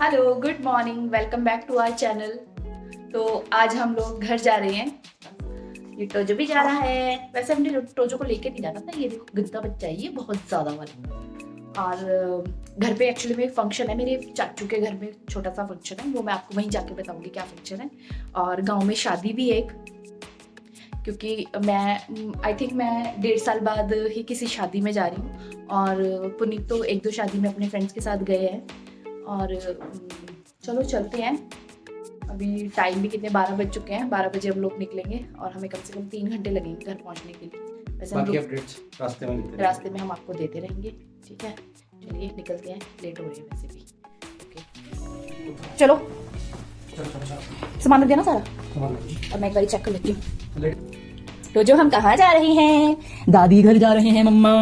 Hello, good morning, welcome back to our channel. तो आज हम लोग घर जा रहे हैं। ये टोजो भी जा रहा है। वैसे हमने टोजो को लेके नहीं जाना था। ये देखो गंदा बच्चा है, ये बहुत ज़्यादा वाला। और घर पे एक्चुअली में एक फंक्शन है, मेरे चाचू के घर में छोटा सा फंक्शन है, वो मैं आपको वहीं जाके बताऊंगी क्या फंक्शन है। और गांव में शादी भी है एक, क्योंकि मैं आई थिंक मैं 1.5 साल बाद ही किसी शादी में जा रही हूँ। और पुनीत तो 1-2 शादी में अपने फ्रेंड्स के साथ गए हैं। और चलो चलते हैं। अभी टाइम भी कितने 12 बज चुके हैं। 12 बजे हम लोग निकलेंगे और हमें कम से कम 3 घंटे लगेंगे घर पहुंचने के लिए। वैसे बाकी अपडेट्स रास्ते में हम आपको देते रहेंगे। ठीक है, चलिए निकलते हैं, लेट हो रही है वैसे भी। ओके चलो, सामान देना सारा और मैं एक बार चेक कर लेती हूँ। तो जो हम कहाँ जा रहे हैं? दादी घर जा रहे हैं मम्मा।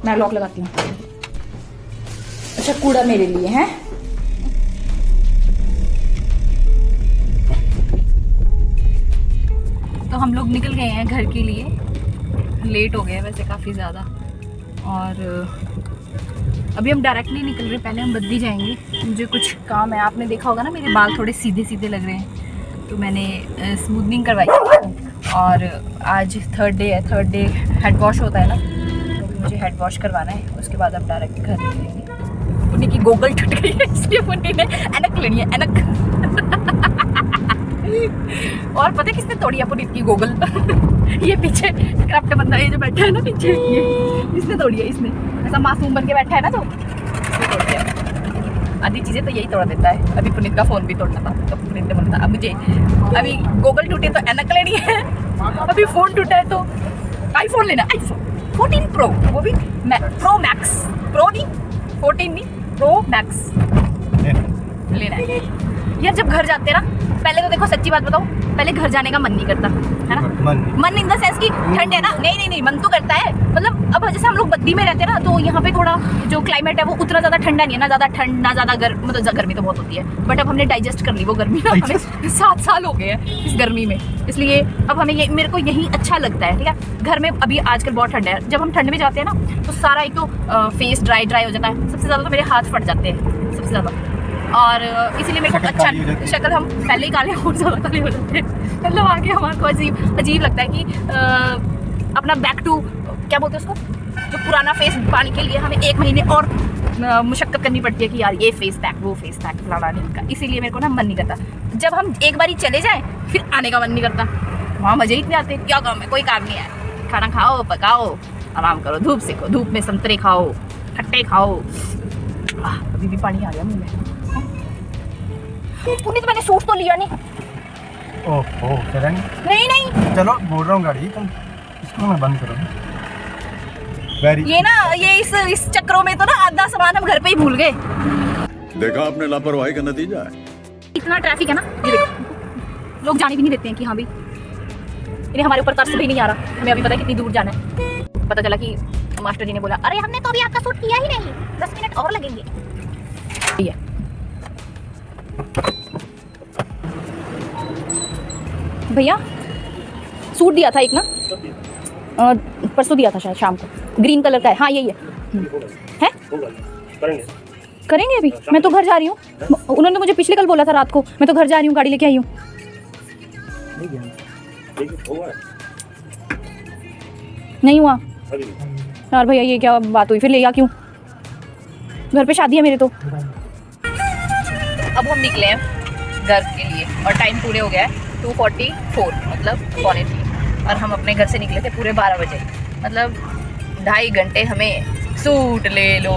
मैं लॉक लगाती हूँ। अच्छा, कूड़ा मेरे लिए है। तो हम लोग निकल गए हैं घर के लिए। लेट हो गए वैसे काफ़ी ज़्यादा। और अभी हम डायरेक्ट नहीं निकल रहे, पहले हम बद्दी जाएंगे। मुझे कुछ काम है। आपने देखा होगा ना, मेरे बाल थोड़े सीधे सीधे लग रहे हैं, तो मैंने स्मूथनिंग करवाई। और आज 3rd डे है। 3rd डे हेड वॉश होता है ना, तो मुझे हेड वॉश करवाना है। उसके बाद हम डायरेक्ट घर निकलेंगे। पुन्नी की गोगल टूट गई है, इसलिए पुन्नी ने ऐनक लेनी है, ऐनक। और पता है किसने तोड़ी है पुनीत की गोगल? ये पीछे क्रप्ट बंदा, ये जो बैठा है ना पीछे, ये इसने तोड़ी है। इसने ऐसा मासूम बन के बैठा है ना, तो इसने तोड़ दिया। आधी चीजें तो यही तोड़ देता है। अभी पुनीत का फोन भी तोड़ना था, तो पुनीत ने बोला था अब मुझे अभी गोगल टूटे तो ऐनक लेनी है, अभी फोन टूटा है तो आईफोन लेना। आईफोन 14 प्रो, वो भी प्रो मैक्स, प्रो नहीं 14 नहीं, प्रो मैक्स लेना है। यार जब घर जाते हैं ना, पहले तो देखो सच्ची बात बताओ, पहले घर जाने का मन नहीं करता है ना। मन इन द सेंस कि ठंड है ना, नहीं मन तो करता है। मतलब अब जैसे हम लोग बद्दी में रहते हैं ना, तो यहाँ पे थोड़ा जो क्लाइमेट है वो उतना ज़्यादा ठंडा नहीं है ना, ज़्यादा ठंड ना ज़्यादा गर्म। मतलब गर्मी तो बहुत होती है, बट अब हमने डाइजेस्ट कर ली वो गर्मी ना। हमें 7 साल हो गए हैं इस गर्मी में, इसलिए अब हमें ये, मेरे को यही अच्छा लगता है। ठीक है, घर में अभी आजकल बहुत ठंड है। जब हम ठंड में जाते हैं ना, तो सारा एक तो फेस ड्राई हो जाता है। सबसे ज़्यादा तो मेरे हाथ फट जाते हैं सबसे ज़्यादा। और इसीलिए मेरे को अच्छा, शक्ल हम पहले ही काले और ज़्यादा काले हो जाते हैं। मतलब आगे हमारे को अजीब लगता है कि अपना बैक टू क्या बोलते हैं उसको, जो पुराना फेस पाने के लिए हमें 1 महीने और मुशक्कत करनी पड़ती है कि यार ये फेस पैक वो फेस पैक फलाना नहीं का। इसीलिए मेरे को ना मन नहीं करता। जब हम एक बार ही चले जाएं, फिर आने का मन नहीं करता। वहाँ मज़े ही इतने आते हैं। क्या काम है? कोई काम नहीं है। खाना खाओ, पकाओ, आराम करो, धूप सेको, धूप में संतरे खाओ, खट्टे खाओ। अभी भी पानी आ गया मुँह में। पुनीत मैंने सूट तो लिया नहीं। ओहो नहीं चलो बोल रहा हूँ गाड़ी, तुम इसको मैं बंद करो। ये ना, ये इस चक्रों में तो ना आधा सामान हम घर पे ही भूल गए। देखा आपने लापरवाही का नतीजा है। इतना ट्रैफिक है ना, ये देखो लोग जाने भी नहीं देते हैं कि हाँ भाई, इन्हें हमारे ऊपर तरस भी नहीं आ रहा। हमें अभी पता है कितनी दूर जाना है। पता चला कि मास्टर जी ने बोला अरे हमने तो अभी आपका सूट किया ही नहीं, 10 मिनट और लगेंगे। भैया सूट दिया था एक ना, परसों दिया था शायद शाम को, ग्रीन कलर का है। हाँ यही है। करेंगे अभी। मैं तो घर जा रही हूँ। उन्होंने मुझे पिछले कल बोला था रात को। मैं तो घर जा रही हूँ, गाड़ी लेके आई हूँ। नहीं हुआ यार भैया, ये क्या बात हुई? फिर ले आ क्यों? घर पे शादी है मेरे तो। अब हम निकले हैं घर के लिए और टाइम पूरे हो गया है 2:44, मतलब 2:45। और हम अपने घर से निकले थे पूरे 12 बजे। मतलब 2.5 घंटे हमें सूट ले लो,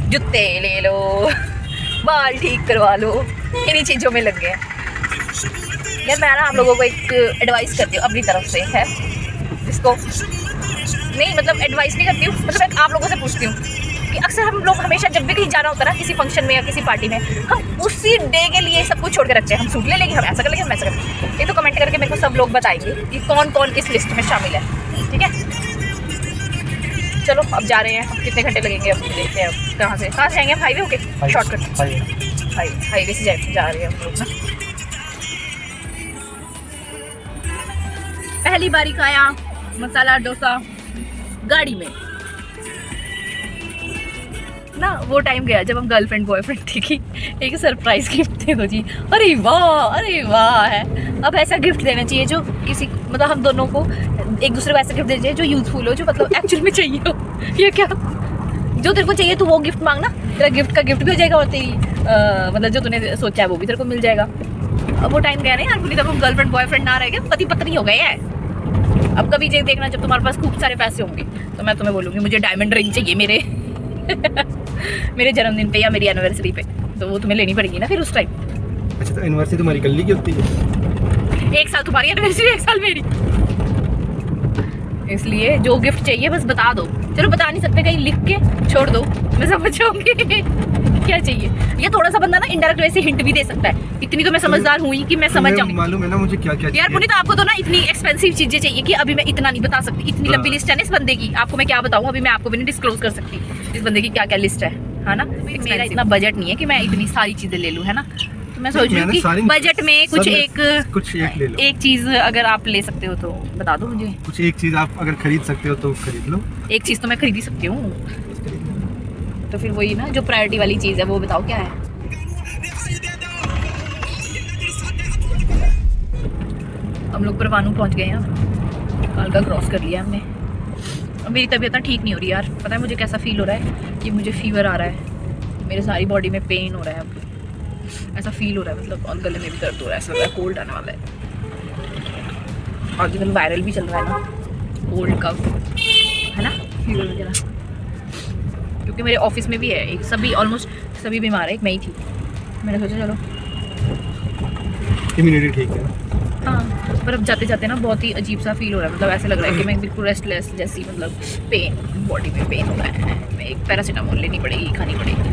जूते ले लो, बाल ठीक करवा लो, इन्हीं चीज़ों में लग गए। यार मैं ना आप लोगों को एक एडवाइस करती हूँ अपनी तरफ से, है जिसको नहीं, मतलब एडवाइस नहीं करती हूँ, मतलब आप लोगों से पूछती हूँ कि अक्सर हम लोग हमेशा जब भी कहीं जाना होता है ना, किसी फंक्शन में या किसी पार्टी में, हम उसी डे के लिए सब कुछ छोड़ के रखते हैं। हम सूट ले लेंगे, हम ऐसा कर लेंगे, हम ऐसा कर लेंगे। ये तो कमेंट करके मेरे को सब लोग बताएंगे कि कौन कौन इस लिस्ट में शामिल है। ठीक है, चलो अब जा रहे हैं। हम कितने घंटे लगेंगे अब देखते हैं। अब कहाँ से जाएंगे? हाईवे होके शॉर्टकट हाईवे से जा रहे हैं हम लोग ना। पहली बारी खाया मसाला डोसा गाड़ी में। ना वो टाइम गया जब हम गर्लफ्रेंड बॉयफ्रेंड थे कि एक सरप्राइज गिफ्ट दे दो जी, अरे वाह है। अब ऐसा गिफ्ट देना चाहिए जो किसी मतलब हम दोनों को एक दूसरे को ऐसा गिफ्ट देना चाहिए जो यूजफुल हो, जो मतलब एक्चुअल में चाहिए हो। ये क्या जो तेरे को चाहिए तू वो गिफ्ट मांगना, तेरा गिफ्ट का गिफ्ट भी हो जाएगा और तेरी मतलब जो तूने सोचा है वो भी तेरे को मिल जाएगा। अब वो टाइम गया ना यार पुनीत, अब हम गर्लफ्रेंड बॉयफ्रेंड ना रह गए, पति पत्नी हो गए हैं। अब कभी ये देखना जब तुम्हारे पास खूब सारे पैसे होंगे तो मैं तुम्हें बोलूँगी मुझे डायमंड रिंग चाहिए मेरे मेरे जन्मदिन पे या मेरी एनिवर्सरी पे, तो वो तुम्हें लेनी पड़ेगी ना फिर उस टाइम। अच्छा तो एनिवर्सरी तुम्हारी कल की होती है? एक साल तुम्हारी एनिवर्सरी, एक साल मेरी, इसलिए जो गिफ्ट चाहिए बस बता दो। चलो बता नहीं सकते, कहीं लिख के छोड़ दो, मैं समझ जाऊंगी क्या चाहिए। ये थोड़ा सा बंदा ना इनडायरेक्ट वैसे हिंट भी दे सकता है, इतनी तो मैं समझदार हुई कि मैं समझ जाऊंगी। मालूम है ना मुझे क्या क्या यार पुनीत आपको तो ना इतनी एक्सपेंसिव चीजें चाहिए कि अभी मैं इतना नहीं बता सकती, इतनी लंबी लिस्ट है ना इस बंदे की, आपको मैं क्या बताऊं, अभी मैं आपको भी नहीं डिस्क्लोज कर सकती इस बंदे की क्या क्या लिस्ट है ना। मेरा इतना बजट नहीं है कि मैं इतनी सारी चीजें ले लूं, है ना। तो मैं सोच रही हूँ कि बजट में कुछ एक ले लो। एक चीज अगर आप ले सकते हो तो बता दो मुझे। कुछ एक चीज आप अगर खरीद सकते हो तो खरीद लो। एक चीज तो मैं खरीद ही सकती हूँ, तो फिर वही ना जो प्रायोरिटी वाली चीज है वो बताओ क्या है। हम लोग परवाणू पहुंच गए हैं, कालका क्रॉस कर लिया हमने। अब मेरी तबीयत ना ठीक नहीं हो रही यार, पता है मुझे कैसा फील हो रहा है कि मुझे फीवर आ रहा है, मेरे सारी बॉडी में पेन हो रहा है, अब ऐसा फील हो रहा है मतलब, और गले में भी दर्द हो रहा है, ऐसा लग रहा है कोल्ड आने वाला है। आजकल वायरल भी चल रहा है ना, कोल्ड कफ है ना, फीवर वगैरह, क्योंकि मेरे ऑफिस में भी है एक, सभी ऑलमोस्ट सभी बीमार है, एक मैं ही थी। मैंने सोचा चलो इम्यूनिटी ठीक है। हाँ, पर अब जाते जाते ना बहुत ही अजीब सा फील हो रहा है, मतलब ऐसे लग रहा है कि मैं बिल्कुल रेस्टलेस जैसी, मतलब पेन, बॉडी में पेन हो रहा है। मैं एक पैरासीटामोल लेनी पड़ेगी, खानी पड़ेगी।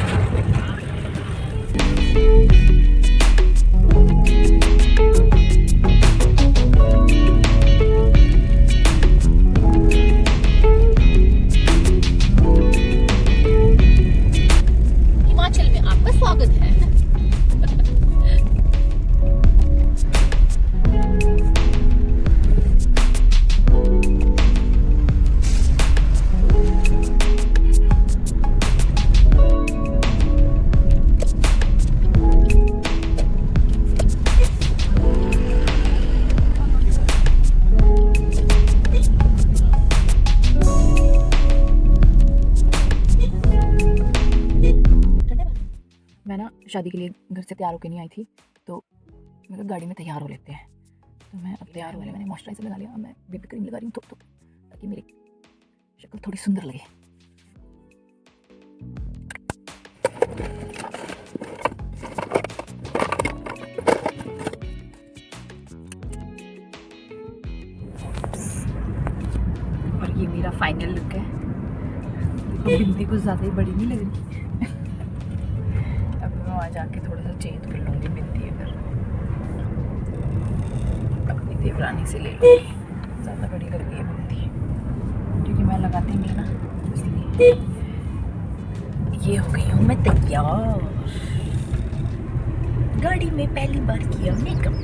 हिमाचल में आपका स्वागत है। मैं ना शादी के लिए घर से तैयार होकर नहीं आई थी, तो मैं गाड़ी में तैयार हो लेते हैं। तो मैं अब तैयार हो गई, मैंने मॉइस्चराइजर लगा लिया, मैं बेबी क्रीम लगा रही हूँ थोक ताकि मेरी शक्ल थोड़ी सुंदर लगे। और ये मेरा फाइनल लुक है, बिंदी कुछ ज़्यादा ही बड़ी नहीं लग रही। वहाँ जाके थोड़ा सा चेंज कर लूँगी बिंदी, अगर अपनी देवरानी से ले लूँगी, ज़्यादा बड़ी लग रही है बिंदी क्योंकि मैं लगाती नहीं ना, इसलिए। ये हो गई हूँ मैं तैयार, गाड़ी में पहली बार किया मेकअप।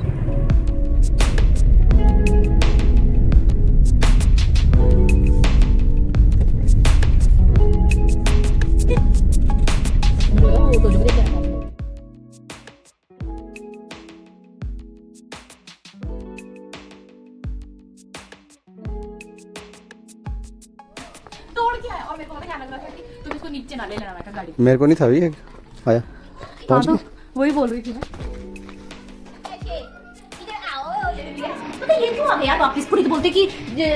तोड़ क्या है, और मेरे को पता क्या लग रहा था कि तुम इसको नीचे ना ले लेना, मैं कहा गाड़ी मेरे को नहीं था भी आया पहुंच गई, वही बोल रही थी मैं। पता ये क्यों आ गया यार वापस, पूरी तो बोलते कि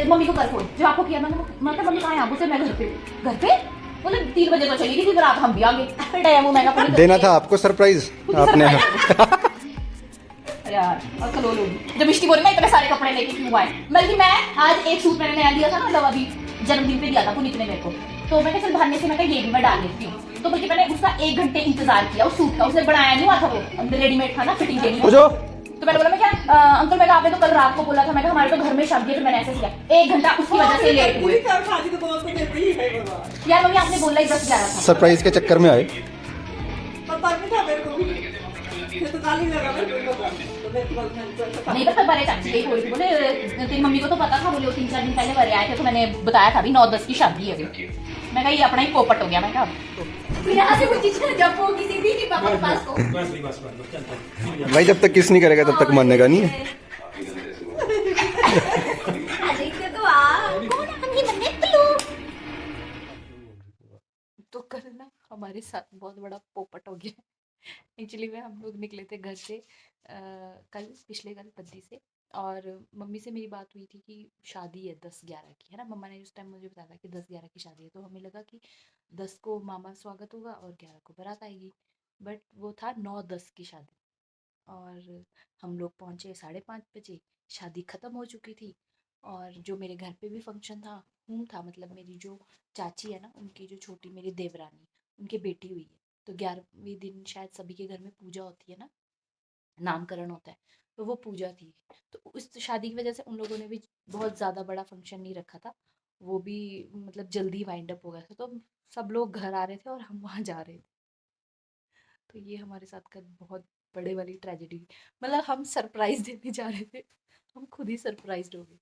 मम्मी को कर फोन, जो आपको किया मैंने, मतलब मम्मी कहाँ है आपको से, मैं घर पे मतलब 3 बजे तो चली गई थी, फिर रात हम भी आ गए, फिर टाइम मैं कहा देना था आपको सरप्राइज आपने। यार और कल लोग जब मिष्टी बोली ना इतने सारे कपड़े लेके क्यों आए, बल्कि मैं आज एक सूट मैंने नया लिया था ना, मतलब अभी जन्मदिन पे दिया था पुनीत ने मेरे को, तो मैंने चल भाने से मैं ये भी मैं डाल लेती हूँ, तो बल्कि मैंने उसका 1 घंटे इंतजार किया उस सूट का, उसने बनाया नहीं हुआ था, वो अंदर रेडीमेड था ना, फिटिंग के लिए। तो मैंने बोला मैं क्या अंकल, मैं आपने तो कल रात को बोला था, मैं हमारे तो घर में शादी है, तो मैंने ऐसे किया 1 घंटा उसकी वजह से लेट हुए। यार मम्मी आपने बोला ही 10-11 था, सरप्राइज के चक्कर में आए। नहीं पता बड़े चाची के कोई बोले तेरी मम्मी को तो पता था, बोले वो 3-4 दिन पहले बड़े आए थे, तो मैंने बताया था अभी 9-10 की शादी है अभी। मैं कहा ये अपना ही पोपट हो गया। मैं कहा यहाँ से वो चीज़ जब वो किसी भी के पापा के पास को भाई जब तक किस नहीं करेगा तब तक मानेगा नहीं है। देखते तो कौन आंधी बनने प्लू तो कल ना हमारे साथ बहुत बड़ा पोपट हो गया। एक्चुअली में हम लोग निकले थे घर से पिछले कल बद्दी से, और मम्मी से मेरी बात हुई थी कि शादी है 10-11 की, है ना। मम्मा ने उस टाइम मुझे बताया था कि 10-11 की शादी है, तो हमें लगा कि 10 को मामा स्वागत होगा और 11 को बारात आएगी। बट वो था 9-10 की शादी, और हम लोग पहुँचे 5:30 बजे, शादी ख़त्म हो चुकी थी। और जो मेरे घर पे भी फंक्शन था, था मतलब मेरी जो चाची है ना, उनकी जो छोटी मेरी देवरानी, उनकी बेटी हुई है, तो 11वें दिन शायद सभी के घर में पूजा होती है ना, नामकरण होता है, तो वो पूजा थी। तो उस शादी की वजह से उन लोगों ने भी बहुत ज़्यादा बड़ा फंक्शन नहीं रखा था, वो भी मतलब जल्दी वाइंड अप हो गया था, तो सब लोग घर आ रहे थे और हम वहाँ जा रहे थे। तो ये हमारे साथ का बहुत बड़े वाली ट्रेजेडी, मतलब हम सरप्राइज देने जा रहे थे, हम खुद ही सरप्राइज्ड हो गए।